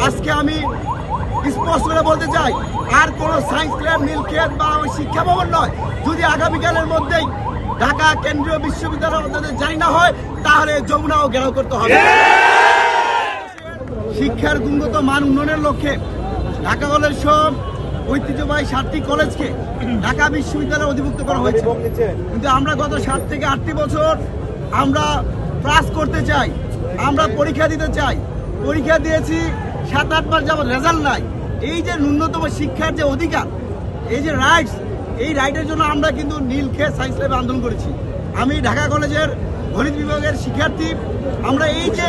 আজকে আমি স্পষ্ট করে বলতে চাই, আর কোনো সায়েন্স ল্যাব, নীলক্ষেত বা শিক্ষা ভবন নয়। যদি আগামীকালের মধ্যেই ঢাকা কেন্দ্রীয় বিশ্ববিদ্যালয়ের মধ্যে জারি না হয়, তাহলে যমুনাও ঘেরাও করতে হবে। শিক্ষার গুণগত মান উন্নয়নের লক্ষ্যে ঢাকা কলেজ সব ঐতিহ্যবাহী 7টি কলেজকে ঢাকা বিশ্ববিদ্যালয়ে অধিভুক্ত করা হয়েছে। কিন্তু আমরা গত 7 থেকে 8টি বছর আমরা ক্লাস করতে চাই, আমরা পরীক্ষা দিতে চাই। পরীক্ষা দিয়েছি 7-8 মাস যাবত, রেজাল্ট নাই। এই যে ন্যূনতম শিক্ষার যে অধিকার, এই যে রাইটস, এই রাইটের জন্য আমরা কিন্তু নীলক্ষেত সায়েন্স ল্যাবে আন্দোলন করেছি। আমি ঢাকা কলেজের গণিত বিভাগের শিক্ষার্থী। আমরা এই যে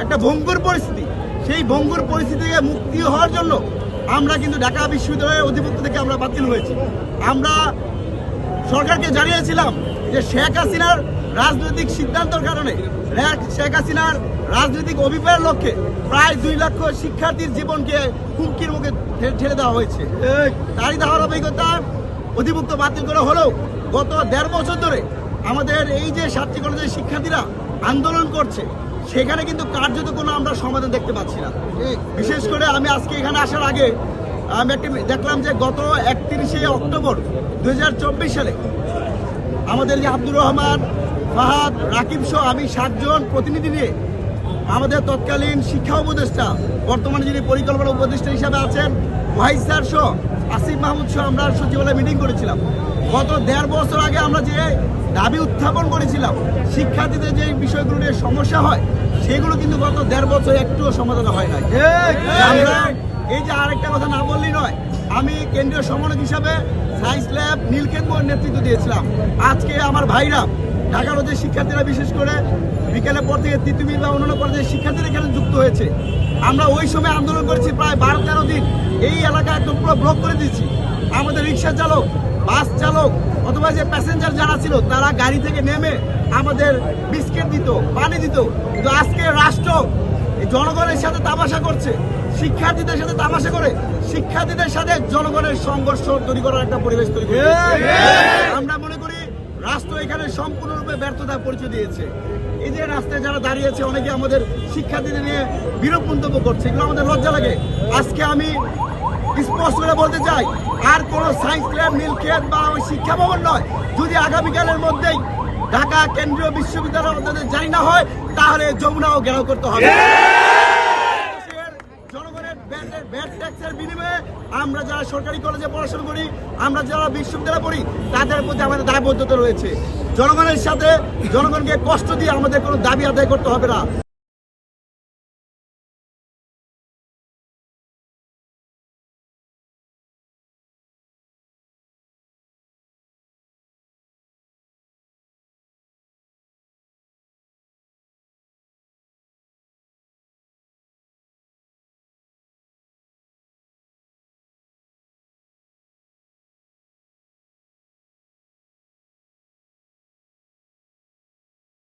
একটা ভঙ্গুর পরিস্থিতি, সেই ভঙ্গুর পরিস্থিতি থেকে মুক্তি হওয়ার জন্য আমরা কিন্তু ঢাকা বিশ্ববিদ্যালয়ের অধিভুক্ত থেকে আমরা বাতিল হয়েছি। আমরা সরকারকে জানিয়েছিলাম যে শেখ হাসিনার রাজনৈতিক সিদ্ধান্তের কারণে, শেখ হাসিনার রাজনৈতিক অভিপ্রায়ের লক্ষ্যে প্রায় 2 লক্ষ শিক্ষার্থীর জীবনকে হুমকির মুখে ঠেলে দেওয়া হয়েছে। তারই ধারাবাহিকতা অধিভুক্ত বাতিল করা হলেও গত 1.5 বছর ধরে আমাদের এই যে 7টি কলেজের শিক্ষার্থীরা আন্দোলন করছে, সেখানে কিন্তু কার্যত কোনো আমরা সমাধান দেখতে পাচ্ছি না। বিশেষ করে আমি আজকে এখানে আসার আগে আমি একটি দেখলাম যে গত 31শে অক্টোবর 2024 সালে আমাদের যে আব্দুর রহমান, ফাহাদ, রাকিব সহ আমি 7 জন প্রতিনিধি নিয়ে আমাদের তৎকালীন শিক্ষা উপদেষ্টা, বর্তমানে যিনি পরিকল্পনা উপদেষ্টা হিসাবে আছেন, ওয়াহিদ স্যার সহ, আসিফ মাহমুদ সহ আমরা সচিবালয়ে মিটিং করেছিলাম। গত 1.5 বছর আগে আমরা যে দাবি উত্থাপন করেছিলাম, শিক্ষার্থীদের যে বিষয়গুলো নিয়ে সমস্যা হয়, সেগুলো কিন্তু গত 1.5 বছর একটুও সমাধান হয় নাই। আমরা এই যে আরেকটা কথা না বললেই নয়, আমি কেন্দ্রীয় সমন্বয়ক হিসাবে সায়েন্স ল্যাব, নীলক্ষেত নেতৃত্ব দিয়েছিলাম। আজকে আমার ভাইরা, ঢাকা কলেজের শিক্ষার্থীরা বিশেষ করে বিকেলের পর থেকে তিতুমির বা অন্যান্য কলেজের শিক্ষার্থীরা এখানে যুক্ত হয়েছে। আমরা ওই সময় আন্দোলন করেছি প্রায় 12-13 দিন। এই এলাকা একদম পুরো ব্লক করে দিয়েছি। আমাদের রিক্সা চালক, বাস চালক অথবা যে প্যাসেঞ্জার যারা ছিল, তারা গাড়ি থেকে নেমে আমাদের বিস্কিট দিত, পানি দিত। কিন্তু আজকে রাষ্ট্র জনগণের সাথে তামাশা করছে, শিক্ষার্থীদের সাথে তামাশা করে শিক্ষার্থীদের সাথে জনগণের সংঘর্ষ তৈরি করার একটা পরিবেশ তৈরি করে। আমরা মনে করি রাষ্ট্র এখানে সম্পূর্ণরূপে ব্যর্থতার পরিচয় দিয়েছে। এই যে রাস্তায় যারা দাঁড়িয়েছে, অনেকে আমাদের শিক্ষার্থীদের নিয়ে বিরূপ মন্তব্য করছে, এগুলো আমাদের লজ্জা লাগে। আজকে আমি স্পষ্ট করে বলতে চাই, আর কোনো সায়েন্স ল্যাব, নীলক্ষেত বা শিক্ষা ভবন নয়। যদি আগামীকালের মধ্যেই ঢাকা কেন্দ্রীয় বিশ্ববিদ্যালয়ের মধ্যে জারি না হয়, তাহলে যমুনাও ঘেরাও করতে হবে। জনগণের ব্যাট ট্যাক্সের বিনিময়ে আমরা যারা সরকারি কলেজে পড়াশোনা করি, আমরা যারা বিশ্ববিদ্যালয়ে পড়ি, তাদের প্রতি আমাদের দায়বদ্ধতা রয়েছে। জনগণের সাথে জনগণকে কষ্ট দিয়ে আমাদের কোনো দাবি আদায় করতে হবে না।